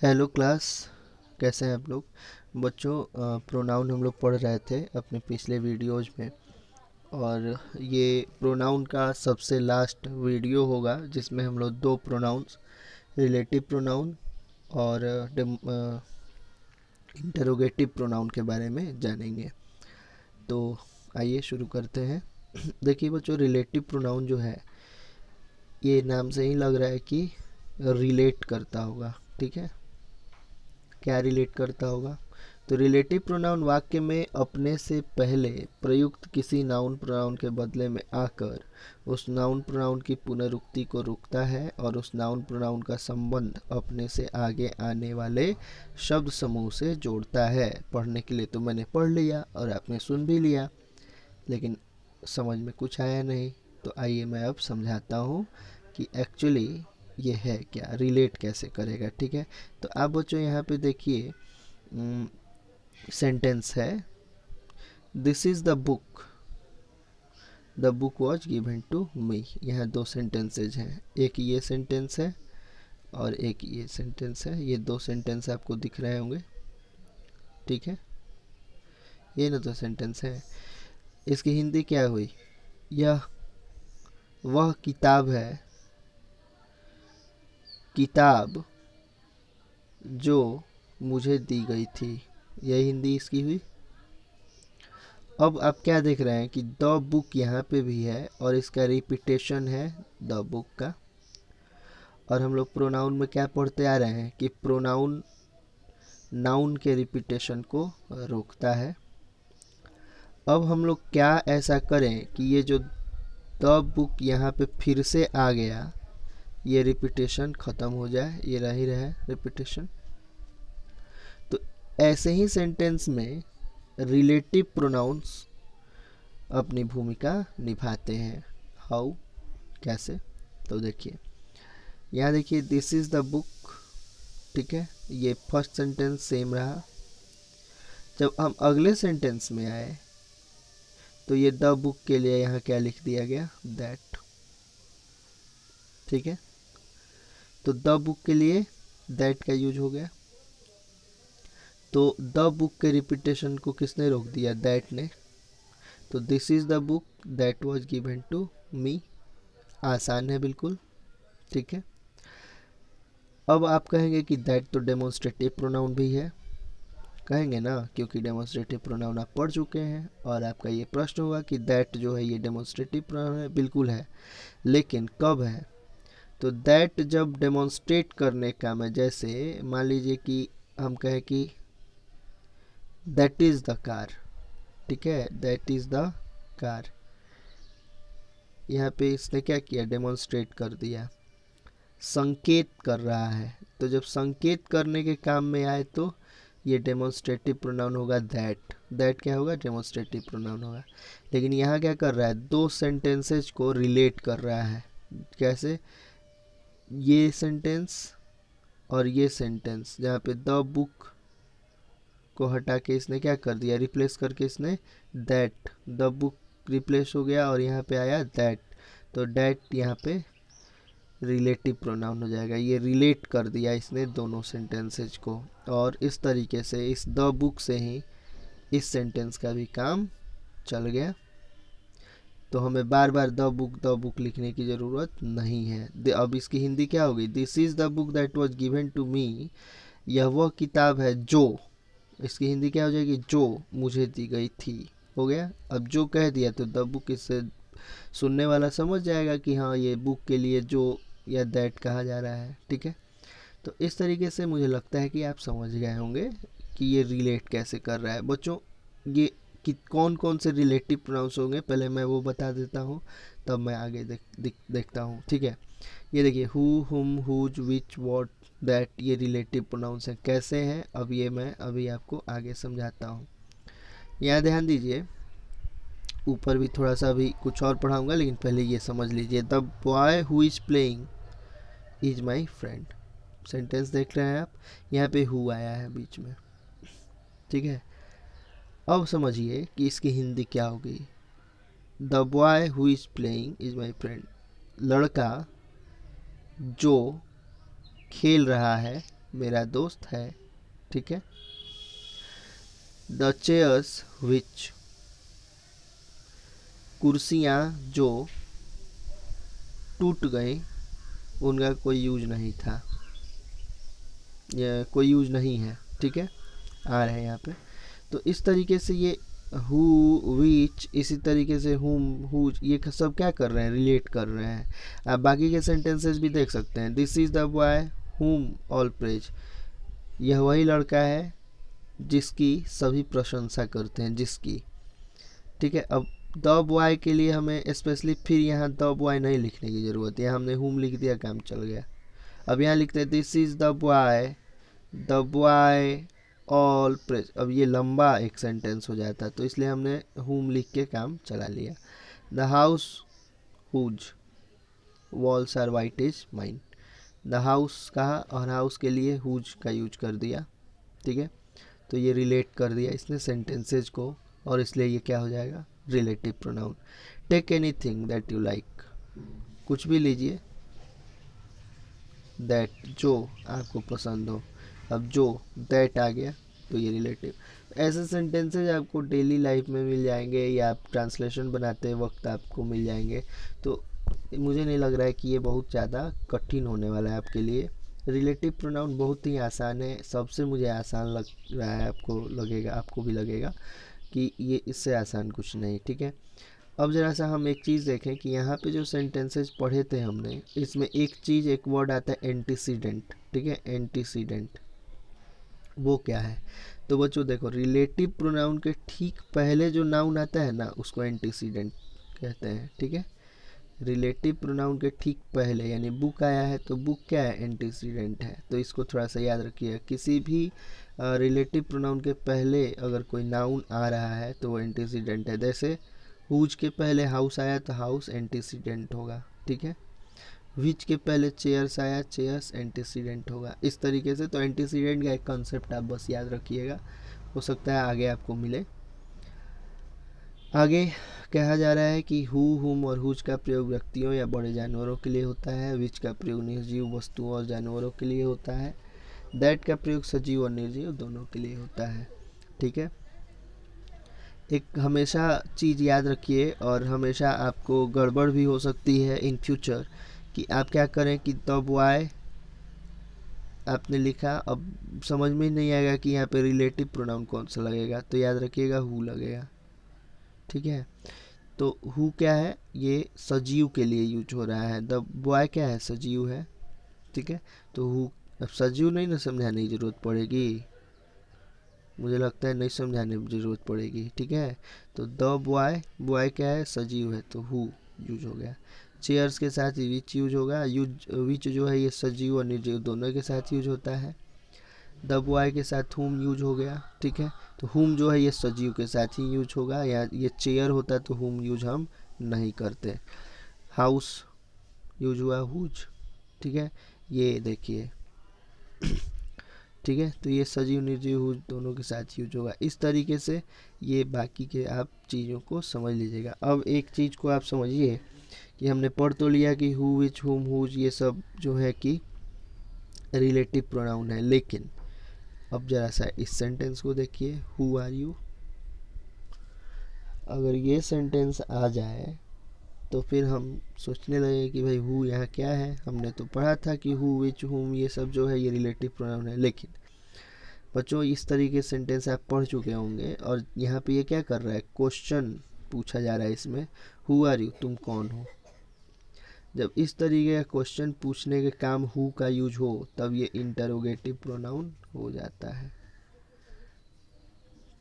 Hello class, कैसे हैं आप लोग। बच्चों, प्रोनाउन हम लोग पढ़ रहे थे अपने पिछले वीडियोज में। और ये प्रोनाउन का सबसे लास्ट वीडियो होगा जिसमें हम लोग दो प्रोनाउंस, रिलेटिव प्रोनाउन और इंटरोगेटिव प्रोनाउन के बारे में जानेंगे। तो आइए शुरू करते हैं। देखिए बच्चों, रिलेटिव प्रोनाउन जो है, ये नाम से ही लग रहा है कि रिलेट करता होगा। ठीक है, क्या रिलेट करता होगा? तो रिलेटिव प्रोनाउन वाक्य में अपने से पहले प्रयुक्त किसी नाउन प्रोनाउन के बदले में आकर उस नाउन प्रोनाउन की पुनरुक्ति को रोकता है और उस नाउन प्रोनाउन का संबंध अपने से आगे आने वाले शब्द समूह से जोड़ता है। पढ़ने के लिए तो मैंने पढ़ लिया और आपने सुन भी लिया, लेकिन समझ में कुछ आया नहीं। तो आइए मैं अब समझाता हूँ कि एक्चुअली ये है क्या, रिलेट कैसे करेगा। ठीक है, तो आप बच्चों यहाँ पे देखिए, सेंटेंस है, this is the book was given to me. यहाँ दो सेंटेंसेज हैं, एक ये सेंटेंस है और एक ये सेंटेंस है। ये दो सेंटेंस आपको दिख रहे होंगे। ठीक है, ये ना दो सेंटेंस है। इसकी हिंदी क्या हुई? यह वह किताब है, किताब जो मुझे दी गई थी। यही हिंदी इसकी हुई। अब आप क्या देख रहे हैं कि द बुक यहाँ पे भी है और इसका रिपीटेशन है द बुक का। और हम लोग प्रोनाउन में क्या पढ़ते आ रहे हैं कि प्रोनाउन नाउन के रिपीटेशन को रोकता है। अब हम लोग क्या ऐसा करें कि ये जो द बुक यहाँ पे फिर से आ गया, ये रिपीटेशन ख़त्म हो जाए, ये रह ही रहे रिपीटेशन। तो ऐसे ही सेंटेंस में रिलेटिव प्रोनाउंस अपनी भूमिका निभाते हैं। हाउ, कैसे? तो देखिए, यहाँ देखिए, दिस इज़ द बुक। ठीक है, ये फर्स्ट सेंटेंस सेम रहा। जब हम अगले सेंटेंस में आए तो ये द बुक के लिए यहाँ क्या लिख दिया गया? दैट। ठीक है, तो द बुक के लिए दैट का यूज हो गया। तो द बुक के रिपीटेशन को किसने रोक दिया? दैट ने। तो this is the book that was given to me. आसान है बिल्कुल। ठीक है, अब आप कहेंगे कि दैट तो डेमोन्स्ट्रेटिव प्रोनाउन भी है। कहेंगे ना, क्योंकि डेमोन्स्ट्रेटिव प्रोनाउन आप पढ़ चुके हैं और आपका ये प्रश्न होगा कि दैट जो है ये डेमोन्स्ट्रेटिव प्रोनाउन है। बिल्कुल है, लेकिन कब है? तो दैट जब डेमोन्स्ट्रेट करने का में, जैसे मान लीजिए कि हम कहें कि दैट इज़ द कार। ठीक है, दैट इज़ द कार। यहाँ पे इसने क्या किया? डेमोन्स्ट्रेट कर दिया, संकेत कर रहा है। तो जब संकेत करने के काम में आए तो ये डेमोन्स्ट्रेटिव प्रोनाउन होगा दैट। दैट क्या होगा? डेमोन्स्ट्रेटिव प्रोनाउन होगा। लेकिन यहाँ क्या कर रहा है? दो सेंटेंसेज को रिलेट कर रहा है। कैसे? ये सेंटेंस और ये सेंटेंस, जहाँ पे द बुक को हटा के इसने क्या कर दिया? रिप्लेस करके इसने दैट, द बुक रिप्लेस हो गया और यहाँ पे आया दैट। तो दैट यहाँ पे रिलेटिव प्रोनाउन हो जाएगा। ये रिलेट कर दिया इसने दोनों सेंटेंसेज को, और इस तरीके से इस द बुक से ही इस सेंटेंस का भी काम चल गया। तो हमें बार बार द बुक लिखने की ज़रूरत नहीं है। अब इसकी हिंदी क्या होगी? This is the book that was given to me. यह वह किताब है जो, इसकी हिंदी क्या हो जाएगी? जो मुझे दी गई थी। हो गया। अब जो कह दिया तो द बुक, इससे सुनने वाला समझ जाएगा कि हाँ, ये बुक के लिए जो या दैट कहा जा रहा है। ठीक है, तो इस तरीके से मुझे लगता है कि आप समझ गए होंगे कि ये रिलेट कैसे कर रहा है। बच्चों, ये कि कौन कौन से रिलेटिव प्रोनाउंस होंगे पहले मैं वो बता देता हूँ, तब मैं आगे देखता हूँ। ठीक है, ये देखिए, हु, हुम, हुज, विच, वॉट, दैट, ये रिलेटिव प्रोनाउंस हैं। कैसे हैं अब ये मैं अभी आपको आगे समझाता हूँ। यहाँ ध्यान दीजिए, ऊपर भी थोड़ा सा अभी कुछ और पढ़ाऊँगा, लेकिन पहले ये समझ लीजिए। The boy who is playing is my friend. Sentence देख रहे हैं आप, यहाँ पे हु आया है बीच में। ठीक है, अब समझिए कि इसकी हिंदी क्या होगी। The boy who is playing is my friend, लड़का जो खेल रहा है मेरा दोस्त है, ठीक है। द चेयर्स विच, कुर्सियाँ जो टूट गई उनका कोई यूज नहीं था, या कोई यूज नहीं है, ठीक है, आ रहा है यहाँ पे। तो इस तरीके से ये हु, विच, इसी तरीके से हुम, हुज, ये सब क्या कर रहे हैं, रिलेट कर रहे हैं। आप बाकी के सेंटेंसेस भी देख सकते हैं। दिस इज द बॉय हुम ऑल प्रेज, यह वही लड़का है जिसकी सभी प्रशंसा करते हैं, जिसकी, ठीक है। अब द बॉय के लिए हमें स्पेशली फिर यहाँ द बॉय नहीं लिखने की ज़रूरत है, हमने हुम लिख दिया, काम चल गया। अब यहाँ लिखते हैं this is the boy all praise. अब ये लंबा एक सेंटेंस हो जाता, तो इसलिए हमने हुम लिख के काम चला लिया। The house whose walls are white is mine, the house कहा और हाउस के लिए हुज का यूज कर दिया, ठीक है। तो ये रिलेट कर दिया इसने सेंटेंसेज को, और इसलिए ये क्या हो जाएगा, relative pronoun. Take anything that you like, कुछ भी लीजिए, दैट जो आपको पसंद हो। अब जो दैट आ गया तो ये रिलेटिव। ऐसे सेंटेंसेज आपको डेली लाइफ में मिल जाएंगे, या आप ट्रांसलेशन बनाते वक्त आपको मिल जाएंगे। तो मुझे नहीं लग रहा है कि ये बहुत ज़्यादा कठिन होने वाला है आपके लिए। रिलेटिव प्रोनाउन बहुत ही आसान है, सबसे मुझे आसान लग रहा है, आपको लगेगा, आपको भी लगेगा कि ये इससे आसान कुछ नहीं, ठीक है। अब ज़रा सा हम एक चीज़ देखें कि यहाँ पे जो सेंटेंसेस पढ़े थे हमने, इसमें एक चीज़, एक वर्ड आता है एंटीसीडेंट, ठीक है। एंटीसीडेंट वो क्या है, तो बच्चों देखो, रिलेटिव प्रोनाउन के ठीक पहले जो नाउन आता है ना, उसको एंटीसीडेंट कहते हैं, ठीक है। रिलेटिव प्रोनाउन के ठीक पहले, यानी बुक आया है तो बुक क्या है, एंटीसीडेंट है। तो इसको थोड़ा सा याद रखिए, किसी भी रिलेटिव प्रोनाउन के पहले अगर कोई नाउन आ रहा है तो वो एंटीसीडेंट है। जैसे हुज के पहले हाउस आया तो हाउस एंटीसीडेंट होगा, ठीक है। विच के पहले चेयर्स आया, चेयर्स एंटीसीडेंट होगा, इस तरीके से। तो एंटीसीडेंट का एक कॉन्सेप्ट आप बस याद रखिएगा, हो सकता है आगे आपको मिले। आगे कहा जा रहा है कि हु, हुम और हुज का प्रयोग व्यक्तियों या बड़े जानवरों के लिए होता है। विच का प्रयोग निर्जीव वस्तुओं और जानवरों के लिए होता है। दैट का प्रयोग सजीव और निर्जीव दोनों के लिए होता है, ठीक है। एक हमेशा चीज़ याद रखिए, और हमेशा आपको गड़बड़ भी हो सकती है इन फ्यूचर, कि आप क्या करें कि तब वाई आपने लिखा, अब समझ में नहीं आएगा कि यहाँ पे रिलेटिव प्रोनाउन कौन सा लगेगा, तो याद रखिएगा हु लगेगा, ठीक है। तो हु क्या है, ये सजीव के लिए यूज हो रहा है। द बॉय क्या है, सजीव है, ठीक है। तो हु, अब सजीव नहीं ना समझाने की ज़रूरत पड़ेगी, मुझे लगता है नहीं समझाने की ज़रूरत पड़ेगी, ठीक है। तो द बॉय, बॉय क्या है, सजीव है, तो हु यूज हो गया। चेयर्स के साथ विच यूज होगा, यूज विच जो है ये सजीव और निर्जीव दोनों के साथ यूज होता है। द बॉय के साथ हुम यूज हो गया, ठीक है। तो हुम जो है ये सजीव के साथ ही यूज होगा, या ये चेयर होता है तो हुम यूज हम नहीं करते। हाउस यूज हुआ हुज, ठीक है। ये देखिए, ठीक है। तो ये सजीव निर्जीव हुज दोनों के साथ यूज होगा। इस तरीके से ये बाकी के आप चीज़ों को समझ लीजिएगा। अब एक चीज़ को आप समझिए कि हमने पढ़ तो लिया कि हु, विच, हुम, हुज ये सब जो है कि रिलेटिव प्रोनाउन है, लेकिन अब जरा सा इस सेंटेंस को देखिए, हु आर यू। अगर ये सेंटेंस आ जाए तो फिर हम सोचने लगे कि भाई हु यहाँ क्या है, हमने तो पढ़ा था कि हु, विच, हुम ये सब जो है ये रिलेटिव प्रोनाउन है। लेकिन बच्चों इस तरीके से सेंटेंस आप पढ़ चुके होंगे, और यहाँ पे ये क्या कर रहा है, क्वेश्चन पूछा जा रहा है इसमें, हु आर यू, तुम कौन हो। जब इस तरीके का क्वेश्चन पूछने के काम हु का यूज हो, तब ये इंटरोगेटिव प्रोनाउन हो जाता है,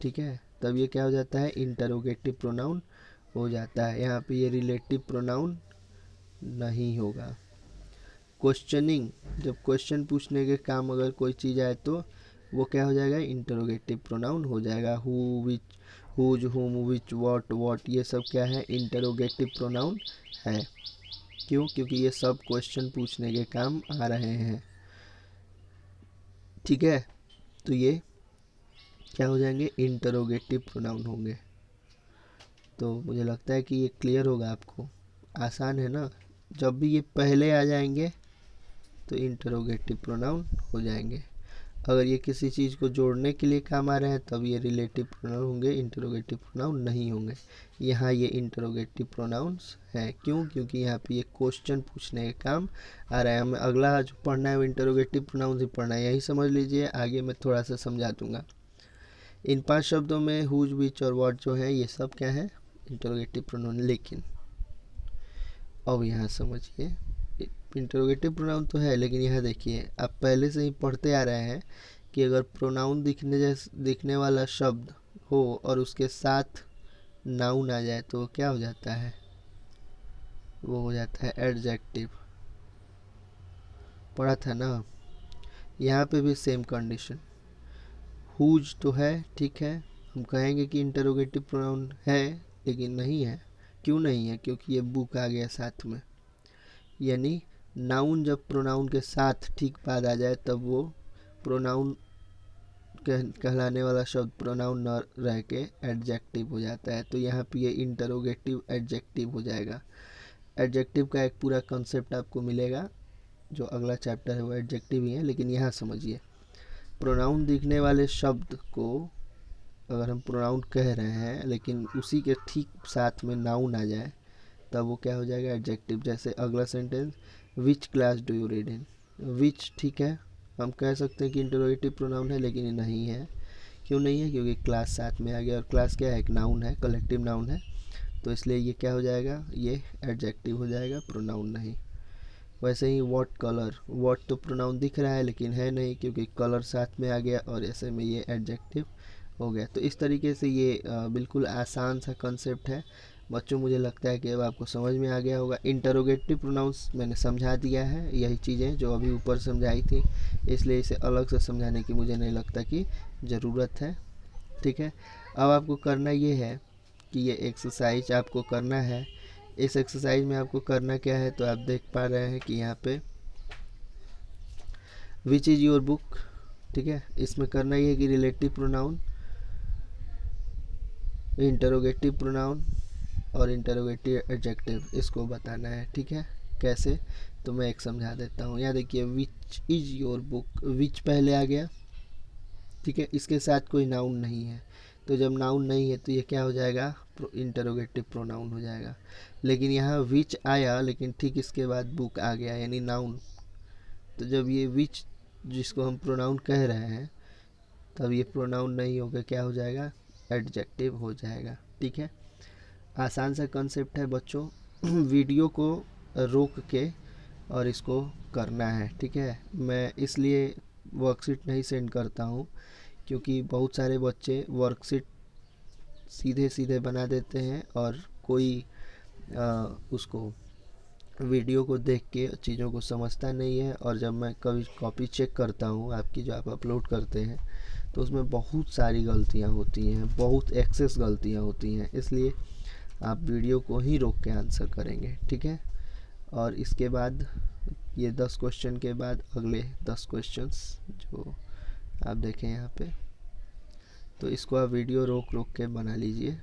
ठीक है। तब ये क्या हो जाता है, इंटरोगेटिव प्रोनाउन हो जाता है। यहाँ पे ये रिलेटिव प्रोनाउन नहीं होगा। क्वेश्चनिंग, जब क्वेश्चन पूछने के काम अगर कोई चीज़ आए तो वो क्या हो जाएगा, इंटरोगेटिव प्रोनाउन हो जाएगा। हु, विच, हुज, हुम, विच, व्हाट ये सब क्या है, इंटरोगेटिव प्रोनाउन है। क्यों, क्योंकि ये सब क्वेश्चन पूछने के काम आ रहे हैं, ठीक है। तो ये क्या हो जाएंगे, इंटरोगेटिव प्रोनाउन होंगे। तो मुझे लगता है कि ये क्लियर होगा आपको, आसान है ना। जब भी ये पहले आ जाएंगे तो इंटरोगेटिव प्रोनाउन हो जाएंगे। अगर ये किसी चीज़ को जोड़ने के लिए काम आ रहे हैं तब ये रिलेटिव प्रोनाउन होंगे, इंटरोगेटिव प्रोनाउन नहीं होंगे। यहाँ ये इंटरोगेटिव प्रोनाउंस हैं। क्यों? क्योंकि यहाँ पे ये क्वेश्चन पूछने का काम आ रहा है। हमें अगला जो पढ़ना है वो इंटरोगेटिव प्रोनाउंस ही पढ़ना है, यही समझ लीजिए। आगे मैं थोड़ा सा समझा दूंगा। इन 5 शब्दों में हुज, विच और व्हाट जो है ये सब क्या है? Interrogative pronoun. लेकिन अब यहाँ समझिए, इंटरोगेटिव प्रोनाउन तो है, लेकिन यहाँ देखिए, आप पहले से ही पढ़ते आ रहे हैं कि अगर प्रोनाउन दिखने वाला शब्द हो और उसके साथ नाउन आ जाए तो क्या हो जाता है? वो हो जाता है एडजेक्टिव। पढ़ा था ना? यहाँ पे भी सेम कंडीशन। हुज तो है, ठीक है, हम कहेंगे कि इंटरोगेटिव प्रोनाउन है, लेकिन नहीं है। क्यों नहीं है? क्योंकि ये बुक आ गया साथ में। यानी नाउन जब प्रोनाउन के साथ ठीक बाद आ जाए तब वो प्रोनाउन कहलाने वाला शब्द प्रोनाउन न रह के एडजेक्टिव हो जाता है। तो यहाँ पे ये इंटरोगेटिव एडजेक्टिव हो जाएगा। एडजेक्टिव का एक पूरा कॉन्सेप्ट आपको मिलेगा, जो अगला चैप्टर है वो एडजेक्टिव ही है। लेकिन यहाँ समझिए, प्रोनाउन दिखने वाले शब्द को अगर हम प्रोनाउन कह रहे हैं लेकिन उसी के ठीक साथ में नाउन आ जाए तब वो क्या हो जाएगा? एडजेक्टिव। जैसे अगला sentence, which class do you read in. Which, ठीक है, हम कह सकते हैं कि इंटरोगेटिव प्रोनाउन है, लेकिन ये नहीं है। क्यों नहीं है? क्योंकि क्लास साथ में आ गया, और क्लास क्या है? एक नाउन है, कलेक्टिव नाउन है। तो इसलिए ये क्या हो जाएगा? ये एडजेक्टिव हो जाएगा, प्रोनाउन नहीं। वैसे ही व्हाट कलर, व्हाट तो प्रोनाउन दिख रहा है लेकिन है नहीं, क्योंकि कलर साथ में आ गया और ऐसे में ये एडजेक्टिव हो गया। तो इस तरीके से ये बिल्कुल आसान सा कंसेप्ट है बच्चों। मुझे लगता है कि अब आपको समझ में आ गया होगा। इंटरोगेटिव प्रोनाउंस मैंने समझा दिया है, यही चीज़ें जो अभी ऊपर समझाई थी, इसलिए इसे अलग से समझाने की मुझे नहीं लगता कि ज़रूरत है। ठीक है, अब आपको करना ये है कि ये एक्सरसाइज आपको करना है। इस एक्सरसाइज में आपको करना क्या है, तो आप देख पा रहे हैं कि यहाँ पे विच इज़ योर बुक, ठीक है। इसमें करना ये है कि रिलेटिव प्रोनाउन, इंटरोगेटिव प्रोनाउन और इंटरोगेटिव एडजेक्टिव इसको बताना है, ठीक है। कैसे, तो मैं एक समझा देता हूँ। यहाँ देखिए, विच इज़ योर बुक, विच पहले आ गया, ठीक है, इसके साथ कोई नाउन नहीं है। तो जब नाउन नहीं है तो ये क्या हो जाएगा? इंटरोगेटिव प्रोनाउन हो जाएगा। लेकिन यहाँ विच आया, लेकिन ठीक इसके बाद बुक आ गया, यानी नाउन। तो जब ये विच जिसको हम प्रोनाउन कह रहे हैं तब ये प्रोनाउन नहीं होकर क्या हो जाएगा? एडजेक्टिव हो जाएगा, ठीक है। आसान सा कंसेप्ट है बच्चों। वीडियो को रोक के और इसको करना है, ठीक है। मैं इसलिए वर्कशीट नहीं सेंड करता हूँ क्योंकि बहुत सारे बच्चे वर्कशीट सीधे सीधे बना देते हैं और कोई उसको वीडियो को देख के चीज़ों को समझता नहीं है। और जब मैं कभी कॉपी चेक करता हूँ आपकी जो आप अपलोड करते हैं तो उसमें बहुत सारी गलतियाँ होती हैं, बहुत एक्सेस गलतियाँ होती हैं। इसलिए आप वीडियो को ही रोक के आंसर करेंगे, ठीक है। और इसके बाद ये 10 क्वेश्चन के बाद अगले 10 क्वेश्चंस जो आप देखें यहाँ पे, तो इसको आप वीडियो रोक रोक के बना लीजिए,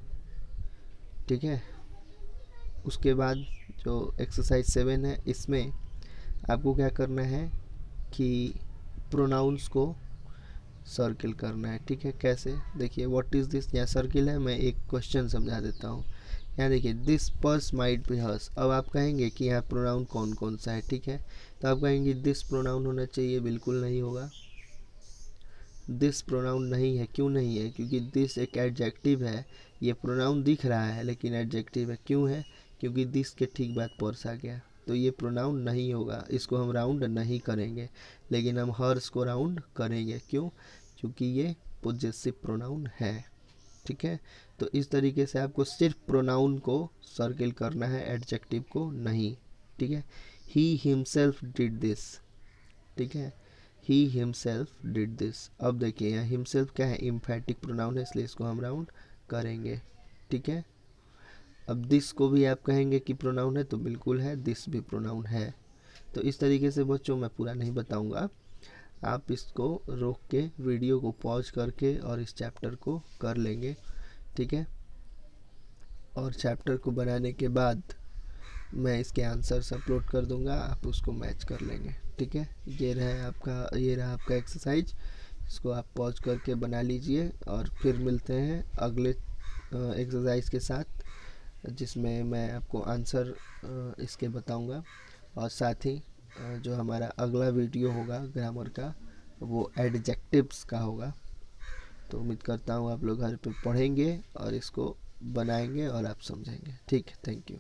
ठीक है। उसके बाद जो एक्सरसाइज 7 है, इसमें आपको क्या करना है कि प्रोनाउंस को सर्किल करना है, ठीक है। कैसे, देखिए, व्हाट इज़ दिस, यहाँ सर्किल है, मैं एक क्वेश्चन समझा देता हूँ। यहाँ देखिए, this purse might be hers. अब आप कहेंगे कि यहाँ प्रोनाउन कौन कौन सा है, ठीक है। तो आप कहेंगे दिस प्रोनाउन होना चाहिए, बिल्कुल नहीं होगा। दिस प्रोनाउन नहीं है। क्यों नहीं है? क्योंकि दिस एक एडजेक्टिव है। ये प्रोनाउन दिख रहा है लेकिन एडजेक्टिव है। क्यों है? क्योंकि दिस के ठीक बाद पर्स आ गया, तो ये प्रोनाउन नहीं होगा। इसको हम राउंड नहीं करेंगे, लेकिन हम हर्स को राउंड करेंगे। क्यों? क्योंकि ये पोजेसिव प्रोनाउन है, ठीक है। तो इस तरीके से आपको सिर्फ प्रोनाउन को सर्किल करना है, एडजेक्टिव को नहीं, ठीक है। ही हिमसेल्फ डिड दिस, ठीक है, ही हिमसेल्फ डिड दिस। अब देखिए, यहाँ हिमसेल्फ क्या है? इम्फेटिक प्रोनाउन है, इसलिए इसको हम राउंड करेंगे, ठीक है। अब दिस को भी आप कहेंगे कि प्रोनाउन है, तो बिल्कुल है, दिस भी प्रोनाउन है। तो इस तरीके से बच्चों मैं पूरा नहीं बताऊंगा, आप इसको रोक के वीडियो को पॉज करके और इस चैप्टर को कर लेंगे, ठीक है। और चैप्टर को बनाने के बाद मैं इसके आंसर्स अपलोड कर दूंगा, आप उसको मैच कर लेंगे, ठीक है। ये रहा आपका एक्सरसाइज। इसको आप पॉज करके बना लीजिए और फिर मिलते हैं अगले एक्सरसाइज के साथ, जिसमें मैं आपको आंसर इसके बताऊंगा। और साथ ही जो हमारा अगला वीडियो होगा ग्रामर का वो एडजेक्टिव्स का होगा। तो उम्मीद करता हूँ आप लोग घर पे पढ़ेंगे और इसको बनाएंगे और आप समझेंगे। ठीक है, थैंक यू।